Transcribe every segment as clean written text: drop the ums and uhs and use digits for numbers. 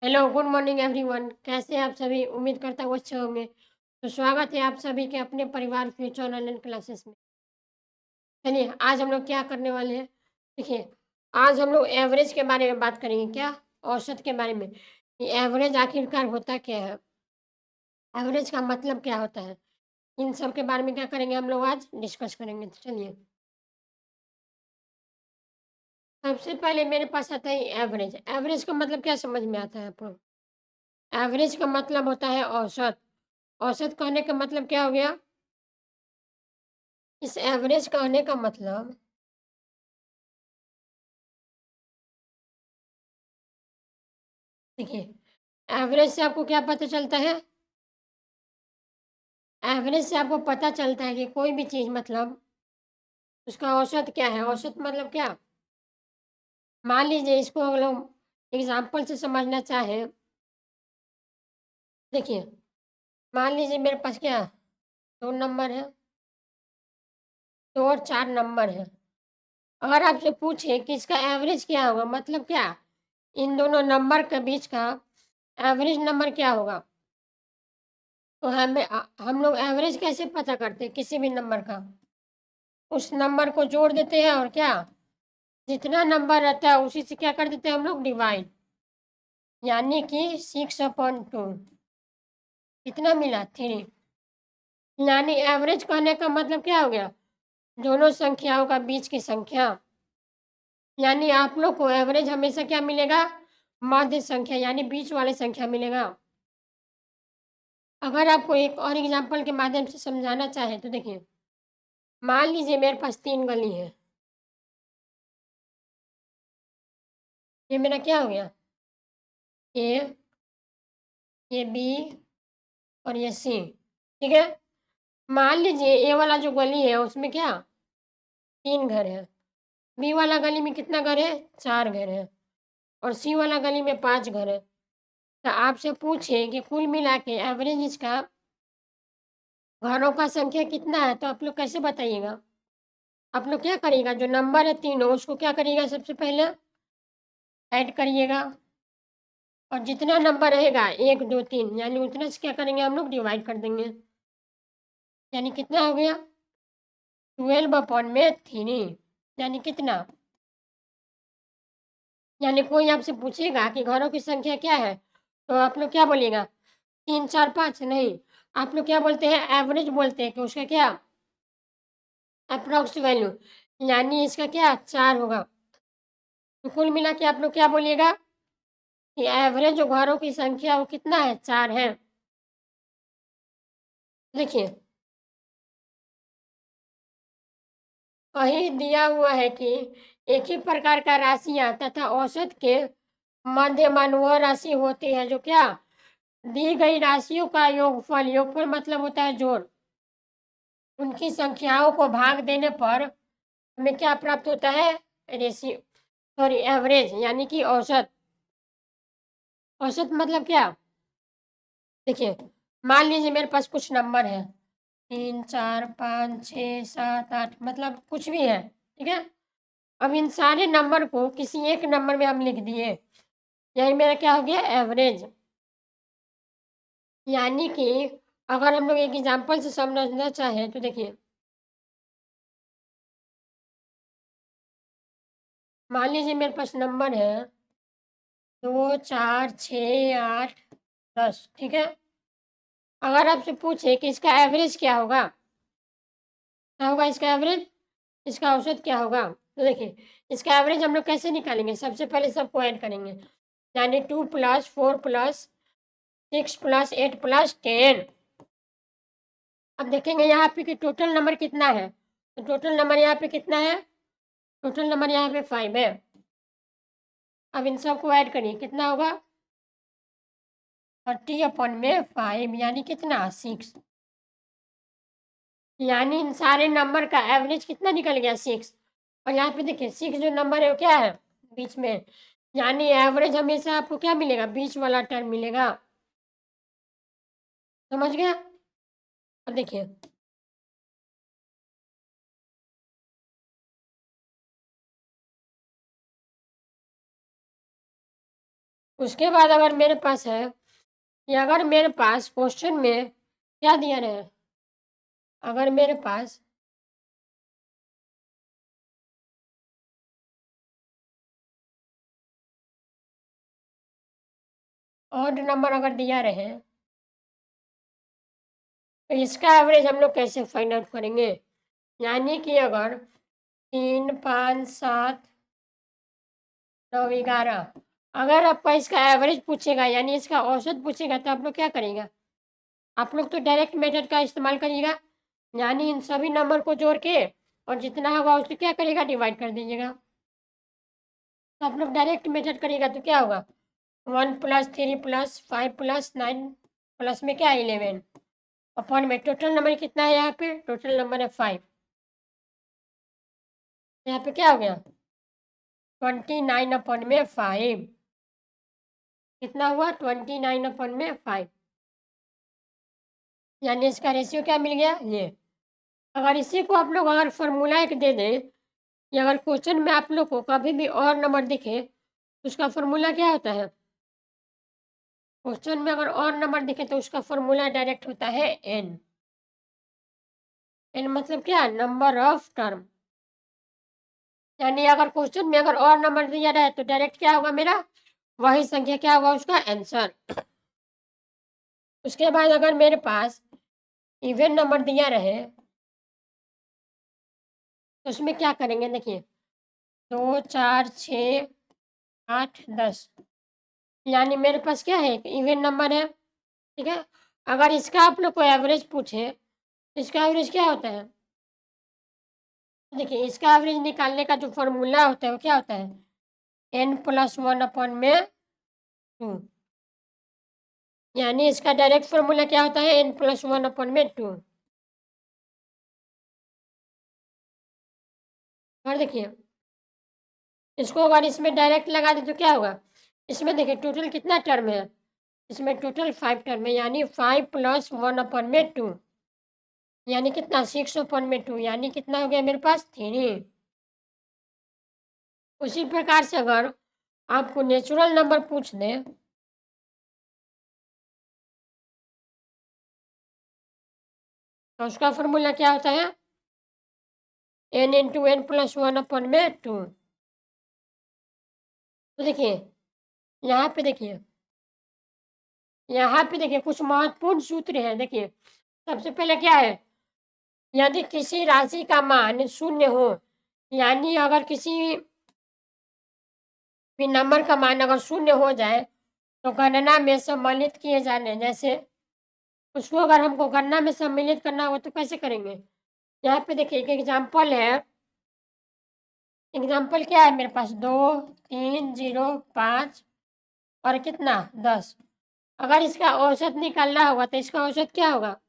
Hello, good morning everyone. कैसे हैं आप सभी? उम्मीद करता हूँ अच्छे होंगे। तो स्वागत है आप सभी के अपने परिवार फ्यूचर ऑनलाइन क्लासेस में। चलिए, आज हम लोग क्या करने वाले हैं? देखिए, आज हम लोग एवरेज के बारे में बात करेंगे। क्या? औसत के बारे में। ये एवरेज आखिरकार होता क्या है? एवरेज का मतलब क्या होता है? इन सब के बारे में क्या करेंगे हम लोग आज डिस्कस करेंगे। तो चलिए, सबसे पहले मेरे पास आता है एवरेज। एवरेज का मतलब क्या समझ में आता है आपको? एवरेज का मतलब होता है औसत। औसत कहने का मतलब क्या हो गया? इस एवरेज कहने का मतलब देखिए, एवरेज से आपको क्या पता चलता है? एवरेज से आपको पता चलता है कि कोई भी चीज़ मतलब उसका औसत क्या है? औसत मतलब क्या? मान लीजिए इसको हम लोग एग्ज़ाम्पल से समझना चाहें, देखिए, मान लीजिए मेरे पास क्या 2 नंबर है, 2 और 4 नंबर है। अगर आपसे पूछे कि इसका एवरेज क्या होगा मतलब क्या? इन दोनों नंबर के बीच का एवरेज नंबर क्या होगा? तो हम लोग एवरेज कैसे पता करते हैं किसी भी नंबर का? उस नंबर को जोड़ देते हैं और क्या? जितना नंबर रहता है उसी से क्या कर देते हैं हम लोग डिवाइड, यानी कि 6/2 कितना मिला 3, यानी एवरेज कहने का मतलब क्या हो गया? दोनों संख्याओं का बीच की संख्या, यानी आप लोग को एवरेज हमेशा क्या मिलेगा? मध्य संख्या यानी बीच वाली संख्या मिलेगा। अगर आपको एक और एग्जांपल के माध्यम से समझाना चाहे तो देखिए, मान लीजिए मेरे पास 3 गली है। ये मेरा क्या हो गया? ए, ये बी और ये सी, ठीक है? मान लीजिए ए वाला जो गली है उसमें क्या 3 घर है, बी वाला गली में कितना घर है? 4 घर है और सी वाला गली में 5 घर है। तो आपसे पूछे कि कुल मिला के एवरेज इसका घरों का संख्या कितना है, तो आप लोग कैसे बताइएगा? आप लोग क्या करिएगा, जो नंबर है तीनों उसको क्या करिएगा सबसे पहले ऐड करिएगा और जितना नंबर रहेगा 1, 2, 3 यानी उतने से क्या करेंगे हम लोग डिवाइड कर देंगे। यानी कितना हो गया? 12/3 यानी कितना? यानी कोई आपसे पूछेगा कि घरों की संख्या क्या है? तो आप लोग क्या बोलिएगा? 3, 4, 5 नहीं, आप लोग क्या बोलते हैं? एवरेज बोलते हैं कि उसका क्या एप्रॉक्स वैल्यू, यानी इसका क्या 4 होगा। तो कुल मिला के आप लोग क्या बोलिएगा कि एवरेज जो घरों की संख्या वो कितना है? 4 है। देखिए, कहीं दिया हुआ है कि एक ही प्रकार का राशियाँ तथा औसत के मध्यमान वह राशि होती है जो क्या दी गई राशियों का योगफल, योगफल मतलब होता है जोड़, उनकी संख्याओं को भाग देने पर हमें क्या प्राप्त होता है? रेशियो, सॉरी एवरेज यानी कि औसत। औसत मतलब क्या? देखिए, मान लीजिए मेरे पास कुछ नंबर है 3, 4, 5, 6, 7, 8 मतलब कुछ भी है, ठीक है? अब इन सारे नंबर को किसी एक नंबर में हम लिख दिए, यही मेरा क्या हो गया? एवरेज। यानी कि अगर हम लोग एक एग्जांपल से समझना चाहें तो देखिए, मान लीजिए मेरे पास नंबर है 2, 4, 6, 8, 10, ठीक है? अगर आपसे पूछे कि इसका एवरेज क्या होगा? क्या होगा इसका एवरेज? इसका औसत क्या होगा? तो देखिए, इसका एवरेज हम लोग कैसे निकालेंगे? सबसे पहले सबको ऐड करेंगे, यानी 2 + 4 + 6 + 8 + 10। अब देखेंगे यहाँ पे कि टोटल नंबर कितना है? तो टोटल नंबर यहाँ पे कितना है? टोटल नंबर यहाँ पे 5 है। अब इन सबको ऐड करिए, कितना होगा? 30/5 यानी कितना? 6, यानी इन सारे नंबर का एवरेज कितना निकल गया? 6। और यहाँ पे देखिए 6 जो नंबर है वो क्या है? बीच में, यानी एवरेज हमेशा आपको क्या मिलेगा? बीच वाला टर्म मिलेगा। समझ गए? अब देखिए, उसके बाद अगर मेरे पास है कि अगर मेरे पास क्वेश्चन में क्या दिया रहे, अगर मेरे पास ऑड नंबर अगर दिया रहे, तो इसका एवरेज हम लोग कैसे फाइंड आउट करेंगे? यानी कि अगर 3, 5, 7, 9, 11 अगर आपका इसका एवरेज पूछेगा यानी इसका औसत पूछेगा तो आप लोग क्या करेंगे? आप लोग तो डायरेक्ट मेथड का इस्तेमाल करिएगा, यानी इन सभी नंबर को जोड़ के और जितना होगा उसे क्या करिएगा? डिवाइड कर दीजिएगा। तो आप लोग डायरेक्ट मेथड करिएगा तो क्या होगा? 1 + 3 + 5 + 9 प्लस में क्या 11 अपॉन में टोटल नंबर कितना है यहाँ पे? टोटल नंबर है 5। यहाँ पे क्या हो गया? 29/5 कितना हुआ? 29/5 यानी इसका रेशियो क्या मिल गया? ये। अगर इसी को आप लोग अगर फॉर्मूला एक दे दें या अगर क्वेश्चन में आप लोग को कभी भी और नंबर दिखे तो उसका फॉर्मूला क्या होता है? क्वेश्चन में अगर और नंबर दिखे तो उसका फॉर्मूला डायरेक्ट होता है n। n मतलब क्या? Number of term. यानी अगर क्वेश्चन में अगर और नंबर दिया रहे तो डायरेक्ट क्या होगा मेरा? वही संख्या क्या होगा उसका आंसर। उसके बाद अगर मेरे पास इवन नंबर दिया रहे तो उसमें क्या करेंगे? देखिए 2, 4, 6, 8, 10 यानी मेरे पास क्या है? एक इवन नंबर है, ठीक है? अगर इसका आप लोग को एवरेज पूछे तो इसका एवरेज क्या होता है? देखिए इसका एवरेज निकालने का जो फॉर्मूला होता है वो क्या होता है? n+1/2 यानी इसका डायरेक्ट फॉर्मूला क्या होता है? n+1/2। और देखिए इसको अगर इसमें डायरेक्ट लगा दें तो क्या होगा? इसमें देखिए टोटल कितना टर्म है? इसमें टोटल 5 टर्म है यानी 5 + 1/2 यानी कितना? 6/2 यानी कितना हो गया मेरे पास? 3। उसी प्रकार से अगर आपको नेचुरल नंबर पूछ दें तो उसका फॉर्मूला क्या होता है? n × n+1/2। तो देखिए यहाँ पे देखिए कुछ महत्वपूर्ण सूत्र हैं। देखिए सबसे पहले क्या है? यदि किसी राशि का मान शून्य हो यानी अगर किसी भी नंबर का मान अगर शून्य हो जाए तो गणना में सम्मिलित किए जाने, जैसे उसको अगर हमको गणना में सम्मिलित करना हो तो कैसे करेंगे? यहाँ पे देखिए एक एग्जाम्पल है। एग्जाम्पल क्या है मेरे पास? 2, 3, 0, 5 और कितना? 10। अगर इसका औसत निकालना होगा तो इसका औसत क्या होगा?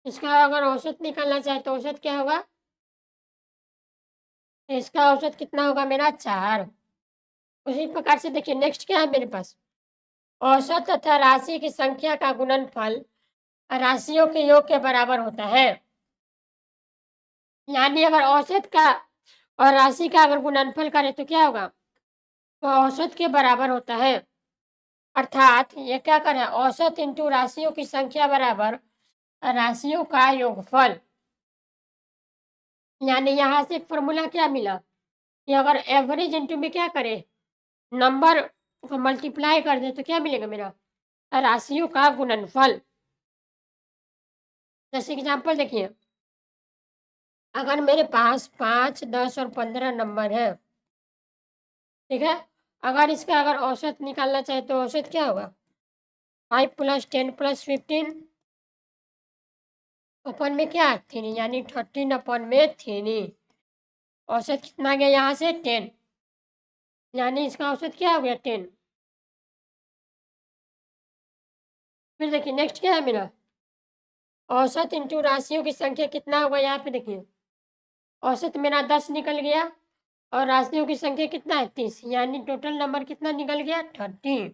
इसका अगर औसत निकालना चाहे तो औसत क्या होगा? तो इसका औसत कितना होगा मेरा? 4। उसी प्रकार से देखिए नेक्स्ट क्या है मेरे पास? औसत तथा राशि की संख्या का गुणनफल राशियों के योग के बराबर होता है। यानी अगर औसत का और राशि का अगर गुणनफल करें तो क्या होगा? तो औसत के बराबर होता है। अर्थात ये क्या करें? औसत इंटू राशियों की संख्या बराबर राशियों का योगफल। यानी यहाँ से एक फॉर्मूला क्या मिला कि अगर एवरेज इंटू में क्या करें? नंबर को मल्टीप्लाई कर दे तो क्या मिलेगा मेरा? राशियों का गुणनफल। जैसे एग्जाम्पल देखिए अगर मेरे पास 5, 10 और 15 नंबर है, ठीक है? अगर इसका अगर औसत निकालना चाहे तो औसत क्या होगा? 5 + 10 + 15 अपन में क्या? 3 यानी 13/3। औसत कितना आ गया यहाँ से? 10 यानी इसका औसत क्या हो गया? 10। फिर देखिए नेक्स्ट क्या है मेरा? औसत इंटू राशियों की संख्या कितना होगा? यहाँ पे देखिए औसत मेरा 10 निकल गया और राशियों की संख्या कितना है? 30 यानी टोटल नंबर कितना निकल गया? 30।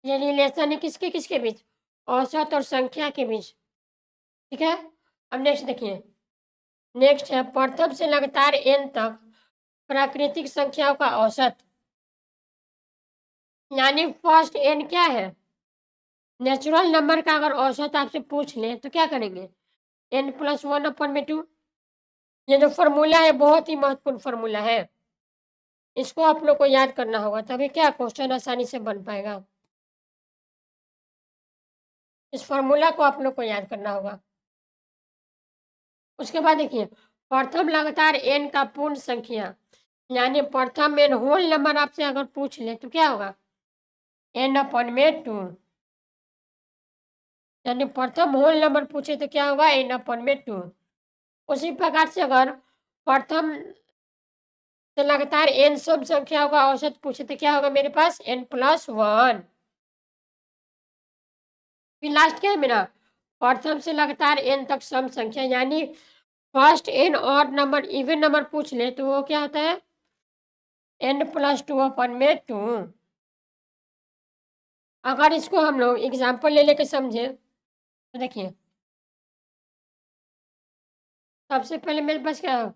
ये रिलेशन है किसके किसके बीच? औसत और संख्या के बीच, ठीक है? अब नेक्स्ट देखिए नेक्स्ट है प्रथम से लगातार n तक प्राकृतिक संख्याओं का औसत। यानी फर्स्ट एन क्या है? नेचुरल नंबर का अगर औसत आपसे पूछ लें तो क्या करेंगे? एन प्लस 1 अपन में 2। ये जो फ़ॉर्मूला है बहुत ही महत्वपूर्ण फ़ॉर्मूला है। इसको आप लोग को याद करना होगा तभी क्या क्वेश्चन आसानी से बन पाएगा। इस फ़ॉर्मूला को आप लोग को याद करना होगा। उसके बाद देखिए, प्रथम लगातार n का पूर्ण संख्या, यानी प्रथम n होल नंबर आपसे अगर पूछ ले तो क्या होगा? n अपन में 2। यानी प्रथम होल नंबर पूछे तो क्या होगा? n अपन में 2। उसी प्रकार से अगर प्रथम से लगातार n सम संख्याओं का औसत पूछे तो क्या होगा मेरे पास? n plus 1। फिर लास्ट क्या है मेरा? प्रथम से लगातार n तक सम संख्या, यानी first n odd number even number पूछ ले तो वो क्या होता है? n प्लस 2 अपन में 2। अगर इसको हम लोग एग्जाम्पल ले लेके समझे तो देखिए, सबसे पहले मेरे पास क्या है?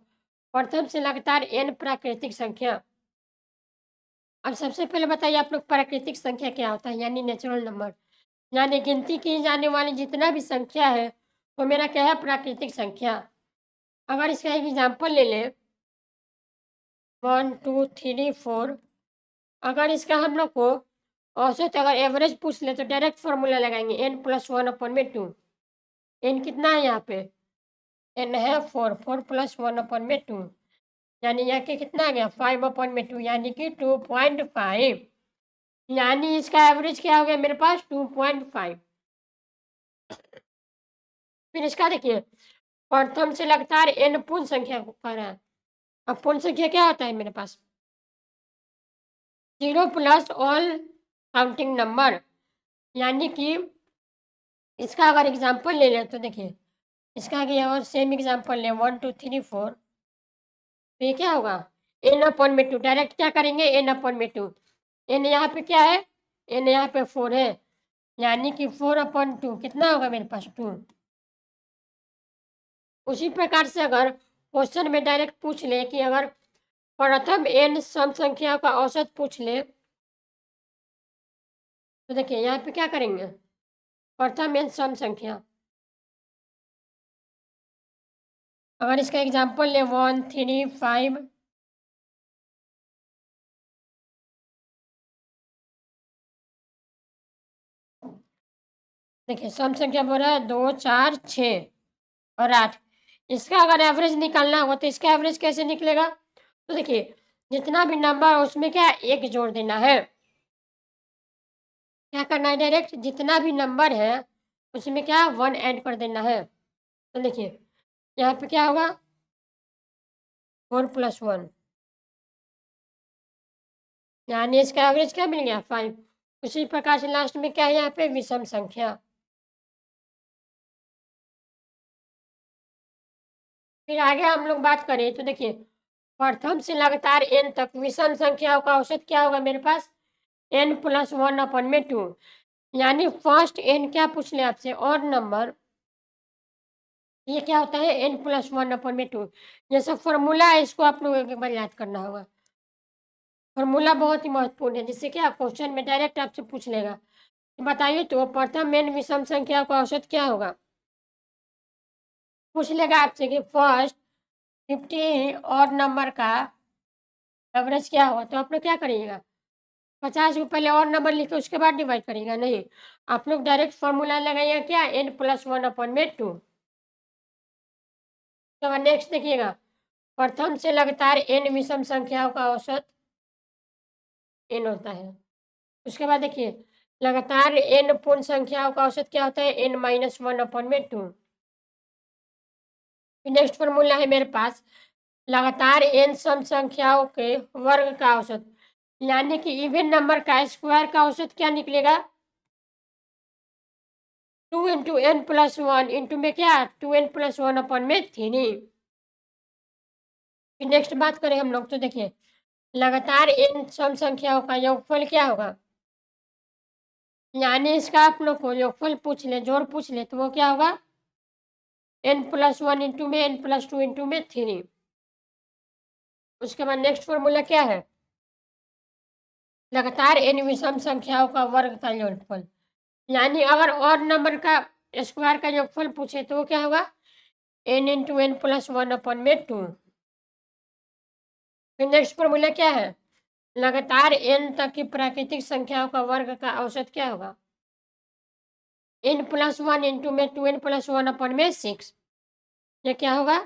प्रथम से लगातार n प्राकृतिक संख्या। अब सबसे पहले बताइए आप लोग, प्राकृतिक संख्या क्या होता है? यानी नेचुरल नंबर, यानी गिनती की जाने वाली जितना भी संख्या है वो मेरा क्या है? प्राकृतिक संख्या। अगर इसका एक एग्जाम्पल ले लें, 1 2 3 4, अगर इसका हम लोग को औसत अगर एवरेज पूछ ले तो डायरेक्ट फार्मूला लगाएंगे, n प्लस 1 अपन में 2। n कितना है यहाँ पे? n है 4, 4 प्लस 1 अपन में 2, यानी यहाँ के कितना आ गया? 5 अपन में 2, यानी कि 2.5। यानी इसका एवरेज क्या हो गया मेरे पास? 2.5। फिर इसका देखिए, प्रथम से लगातार n पूर्ण संख्या को कह रहा है। अब पूर्ण संख्या क्या होता है मेरे पास? 0 प्लस ऑल काउंटिंग नंबर, यानी कि इसका अगर एग्जाम्पल ले लें तो देखिए, इसका आगे और सेम एग्जाम्पल लें, 1 2 3 4, तो ये क्या होगा? n अपन में 2, डायरेक्ट क्या करेंगे? n अपन में 2। n यहाँ पे क्या है? n यहाँ पे 4 है, यानी कि 4 अपन 2 कितना होगा मेरे पास? 2। उसी प्रकार से अगर क्वेश्चन में डायरेक्ट पूछ ले कि अगर प्रथम n सम संख्या का औसत पूछ ले तो देखिए यहाँ पे क्या करेंगे? प्रथम n सम संख्या, अगर इसका एग्जाम्पल ले 1 3 5, देखिए सम संख्या बोल रहा है 2 4 6 और 8। इसका अगर एवरेज निकालना होगा तो इसका एवरेज कैसे निकलेगा? तो देखिए, जितना भी नंबर है उसमें क्या एक जोड़ देना है। क्या करना है? डायरेक्ट जितना भी नंबर है उसमें क्या 1 ऐड कर देना है। तो देखिए यहाँ पे क्या होगा? 4 प्लस 1, यानी इसका एवरेज क्या मिल गया? 5। उसी प्रकार से लास्ट में क्या है यहाँ पे? विषम संख्या। फिर आगे हम लोग बात करें तो देखिए, प्रथम से लगातार n तक विषम संख्याओं का औसत क्या होगा मेरे पास? n प्लस 1 अपन में 2, यानी फर्स्ट n क्या पूछ ले आपसे? और नंबर, ये क्या होता है? n प्लस 1 अपन में 2। ये सब फॉर्मूला है, इसको आप लोगों को एक बार याद करना होगा। फॉर्मूला बहुत ही महत्वपूर्ण है, जिससे क्या क्वेश्चन में डायरेक्ट आपसे पूछ लेगा। बताइए तो प्रथम n विषम संख्या का औसत क्या होगा? पूछ लेगा आपसे कि फर्स्ट 50 और नंबर का एवरेज क्या होगा? तो आप लोग क्या करिएगा? 50 को पहले और नंबर लिख के उसके बाद डिवाइड करिएगा, नहीं। आप लोग डायरेक्ट फॉर्मूला लगाइएगा क्या? n प्लस 1 अपन में 2। तो नेक्स्ट देखिएगा, प्रथम से लगातार n विषम संख्याओं का औसत n होता है। उसके बाद देखिए, लगातार n पूर्ण संख्याओं का औसत क्या होता है? n माइनस 1 अपन में 2। नेक्स्ट फॉर्मूला है मेरे पास, लगातार n सम संख्याओं के वर्ग का औसत, यानी कि इवन नंबर का स्क्वायर का औसत क्या निकलेगा? 2 इंटू n प्लस 1 इंटू में क्या? 2n प्लस 1 अपन में 3। फिर नेक्स्ट बात करें हम लोग तो देखिए, लगातार n सम संख्याओं का योगफल क्या होगा? यानी इसका आप लोग को योगफल पूछ ले, जोड़ पूछ ले तो वो क्या होगा? n प्लस 1 इंटू में n प्लस 2 इंटू में 3। उसके बाद नेक्स्ट फॉर्मूला क्या है? लगातार n विषम संख्याओं का वर्ग का योगफल। यानी अगर और नंबर का स्क्वायर का योगफल पूछे तो वो क्या होगा? n into n plus one upon में टू। फिर नेक्स्ट फॉर्मूला क्या है? लगातार n तक की प्राकृतिक संख्याओं का वर्ग का औसत क्या होगा? n प्लस वन इंटू में two n plus one upon में सिक्स। ये क्या होगा?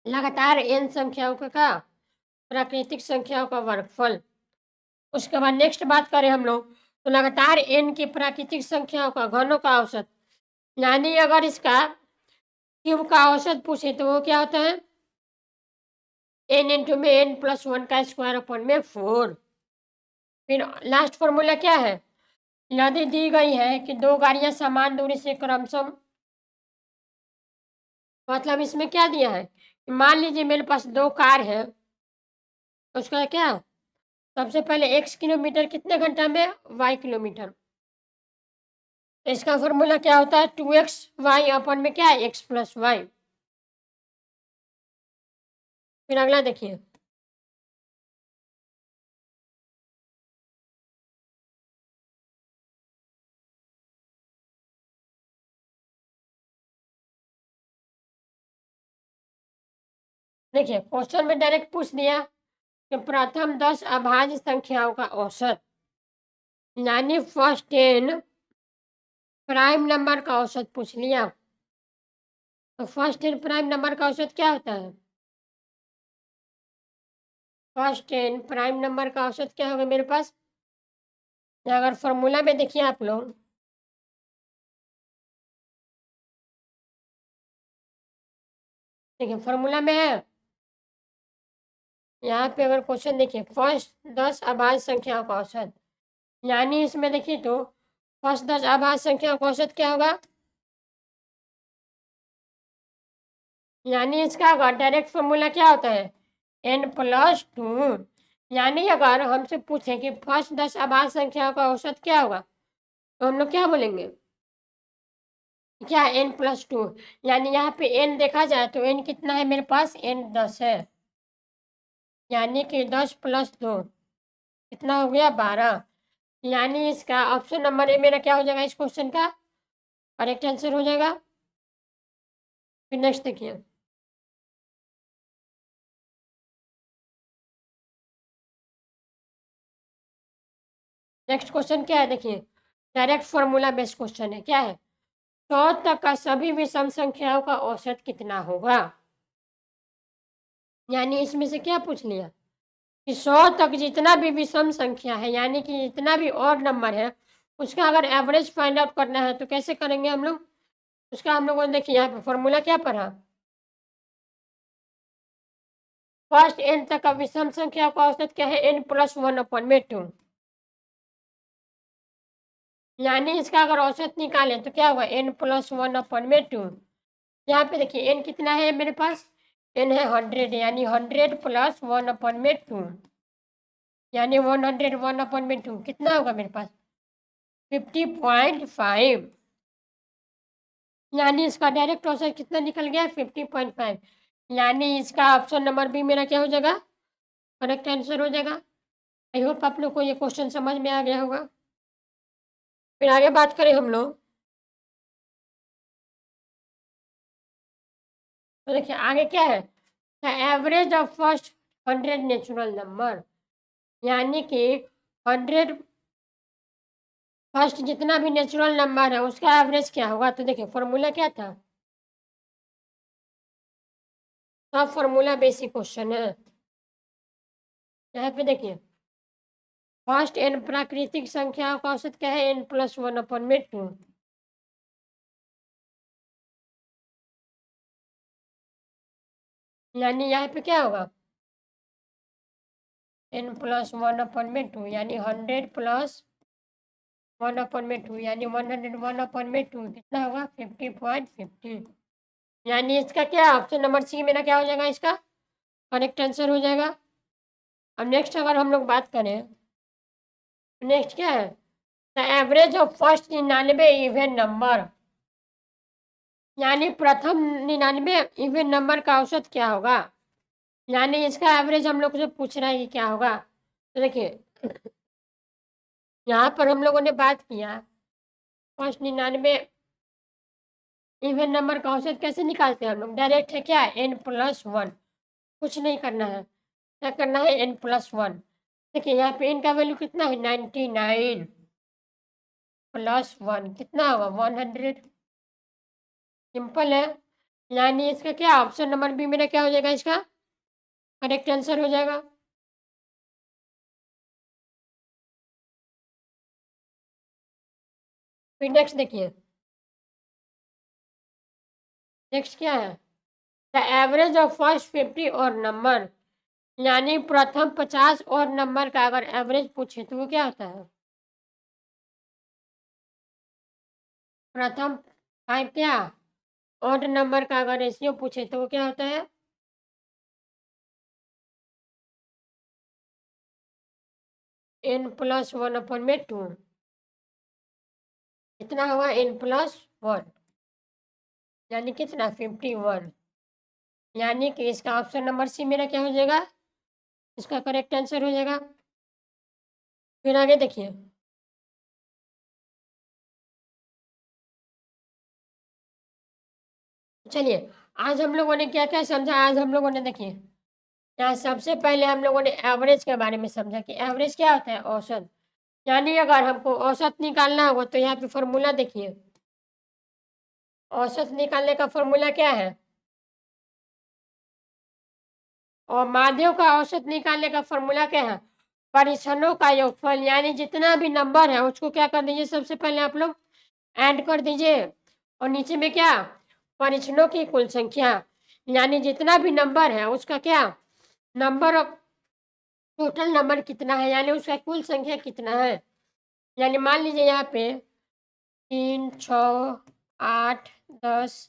लगातार n संख्याओं का प्राकृतिक संख्याओं का वर्गफल। उसके बाद नेक्स्ट बात करें हम लोग तो लगातार n की प्राकृतिक संख्याओं का घनों का औसत। यानी अगर इसका क्यूब का औसत पूछे तो वो क्या होता है? n इंटू में n प्लस वन का स्क्वायर अपन में फोर। फिर लास्ट फॉर्मूला क्या है? यदि दी गई है कि दो गाड़ियां समान दूरी से क्रमशः, मतलब इसमें क्या दिया है? मान लीजिए मेरे पास दो कार है, उसका क्या, सबसे पहले x किलोमीटर कितने घंटा में? y kilometre. तो इसका फॉर्मूला क्या होता है? 2x y अपन में क्या है? x plus y. फिर अगला देखिए, देखिए क्वेश्चन में डायरेक्ट पूछ दिया कि प्रथम 10 अभाज्य संख्याओं का औसत, यानी फर्स्ट 10 प्राइम नंबर का औसत पूछ लिया। तो फर्स्ट 10 प्राइम नंबर का औसत क्या होता है? फर्स्ट 10 प्राइम नंबर का औसत क्या होगा मेरे पास? या अगर फॉर्मूला में देखिए आप लोग, देखिए फॉर्मूला में है, यहाँ पे अगर क्वेश्चन देखिए फर्स्ट 10 अभाज्य संख्याओं का औसत, यानी इसमें देखिए तो फर्स्ट 10 अभाज्य संख्याओं का औसत क्या होगा? यानी इसका डायरेक्ट फॉर्मूला क्या होता है? n plus two. यानी अगर हमसे पूछे कि फर्स्ट 10 अभाज्य संख्याओं का औसत क्या होगा तो हम लोग क्या बोलेंगे? क्या? n plus two. यानी यहाँ पे n देखा जाए तो n कितना है मेरे पास? n 10 है। यानी कि 10 प्लस दो कितना हो गया? 12। यानी इसका ऑप्शन नंबर ए मेरा क्या हो जाएगा इस क्वेश्चन का? करेक्ट आंसर हो जाएगा। फिर नेक्स्ट देखिए, नेक्स्ट क्वेश्चन क्या है? देखिए डायरेक्ट फॉर्मूला बेस्ड क्वेश्चन है। क्या है? 100 तक का सभी विषम संख्याओं का औसत कितना होगा? यानी इसमें से क्या पूछ लिया कि 100 तक जितना भी विषम संख्या है, यानी कि जितना भी और नंबर है, उसका अगर एवरेज फाइंड आउट करना है तो कैसे करेंगे हम लोग? उसका हम लोगों ने देखिए यहाँ पे फॉर्मूला क्या पढ़ा? फर्स्ट n तक का विषम संख्या का औसत क्या है? n प्लस वन अपन में टू। यानी इसका अगर औसत निकालें तो क्या होगा? n प्लस वन अपन में टू। यहाँ पे देखिए n कितना है मेरे पास? n है 100, यानी 100 प्लस वन अपन में टू, यानी 100 वन अपन में टू कितना होगा मेरे पास? 50.5। यानी इसका डायरेक्ट औसत कितना निकल गया? 50.5। यानी इसका ऑप्शन नंबर बी मेरा क्या हो जाएगा? करेक्ट आंसर हो जाएगा। आई होप आप लोग को ये क्वेश्चन समझ में आ गया होगा। फिर आगे बात करें हम लोग तो देखिए आगे क्या है? The average of first 100 natural number, यानी कि 100 फर्स्ट जितना भी नेचुरल नंबर है उसका एवरेज क्या होगा? तो देखिए फॉर्मूला क्या था? सब फॉर्मूला बेसिक क्वेश्चन है। यहाँ पे देखिए फर्स्ट n प्राकृतिक संख्याओं का औसत क्या है? n प्लस वन अपन में टू। यानी यहाँ पे क्या होगा? n प्लस वन अपन में टू, यानी 100 प्लस वन अपन में टू, यानी 101 अपन में टू कितना होगा? 50.50। यानी इसका क्या ऑप्शन नंबर सी मेरा क्या हो जाएगा? इसका करेक्ट आंसर हो जाएगा। अब नेक्स्ट अगर हम लोग बात करें तो नेक्स्ट क्या है? The average of first 99 even number, यानी प्रथम 99 इवन नंबर का औसत क्या होगा? यानी इसका एवरेज हम लोग से पूछ रहा है कि क्या होगा। तो देखिए यहाँ पर हम लोगों ने बात किया फर्स्ट 99 इवन नंबर का औसत कैसे निकालते हैं हम लोग? डायरेक्ट है क्या? n+1 कुछ नहीं करना है। क्या करना है? n+1 देखिए यहाँ पे n का वैल्यू कितना है? 99 प्लस 1 कितना होगा? 100 सिंपल है। यानी इसका क्या ऑप्शन नंबर बी मेरा क्या हो जाएगा इसका? करेक्ट आंसर हो जाएगा। फिर नेक्स्ट देखिए, नेक्स्ट क्या है? द एवरेज ऑफ फर्स्ट 50 और नंबर यानी प्रथम 50 और नंबर का अगर एवरेज पूछे तो वो क्या होता है? प्रथम 5 क्या? ऑड नंबर का अगर रेशियो पूछे तो वो क्या होता है? n+1/2 कितना हुआ? n+1 यानी कितना? 51 यानी कि इसका ऑप्शन नंबर सी मेरा क्या हो जाएगा? इसका करेक्ट आंसर हो जाएगा। फिर आगे देखिए, चलिए आज हम लोगों ने क्या-क्या समझा? आज हम लोगों ने देखिए, यहाँ सबसे पहले हम लोगों ने एवरेज के बारे में समझा कि एवरेज क्या होता है? औसत। यानी अगर हमको औसत निकालना होगा तो यहाँ पे फ़ॉर्मूला देखिए, औसत निकालने का फ़ॉर्मूला क्या है? और माध्यों का औसत निकालने का फ़ॉर्मूला क्या है? परीक्षणों का योगफल यानी जितना भी नंबर है उसको क्या कर दीजिए सबसे पहले आप लोग ऐड कर दीजिए और नीचे में क्या? परीक्षणों की कुल संख्या यानी जितना भी नंबर है उसका क्या? नंबर ऑफ टोटल नंबर कितना है यानी उसका कुल संख्या कितना है? यानी मान लीजिए यहाँ पे 3, 6, 8, 10,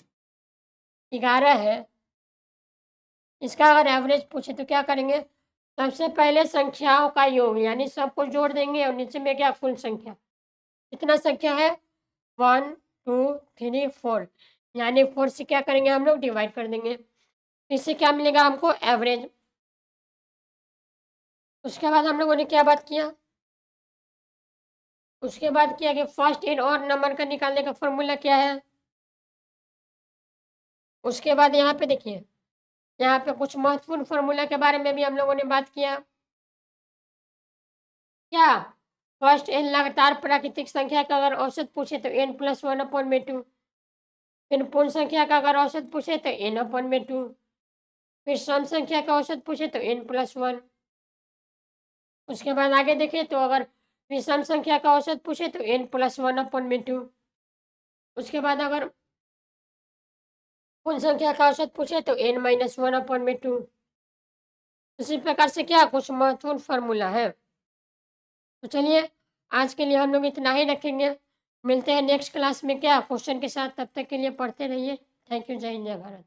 11 है। इसका अगर एवरेज पूछे तो क्या करेंगे? सबसे पहले संख्याओं का योग यानी सबको जोड़ देंगे और नीचे में क्या? कुल संख्या। कितना संख्या है? 1, 2, 3, 4 यानी 4 से क्या करेंगे हम लोग? डिवाइड कर देंगे। इससे क्या मिलेगा हमको? एवरेज। उसके बाद हम लोगों ने क्या बात किया? उसके बाद किया कि फर्स्ट इन और नंबर का निकालने का फ़ॉर्मूला क्या है? उसके बाद यहाँ पे देखिए, यहाँ पे कुछ महत्वपूर्ण फ़ॉर्मूला के बारे में भी हम लोगों ने बात किया। क्या? फर्स्ट n लगातार प्राकृतिक संख्या का अगर औसत पूछे तो n+1/2 फिर पूर्ण संख्या का अगर औसत पूछे तो n/2 फिर सम संख्या का औसत पूछे तो n+1 उसके बाद आगे देखें तो अगर विषम संख्या का औसत पूछे तो n+1/2 उसके बाद अगर पूर्ण संख्या का औसत पूछे तो n-1/2 इसी प्रकार से क्या कुछ महत्वपूर्ण फ़ॉर्मूला है। तो चलिए आज के लिए हम लोग इतना ही रखेंगे। मिलते हैं नेक्स्ट क्लास में क्या क्वेश्चन के साथ, तब तक के लिए पढ़ते रहिए। Thank you. जय हिंद, जय भारत।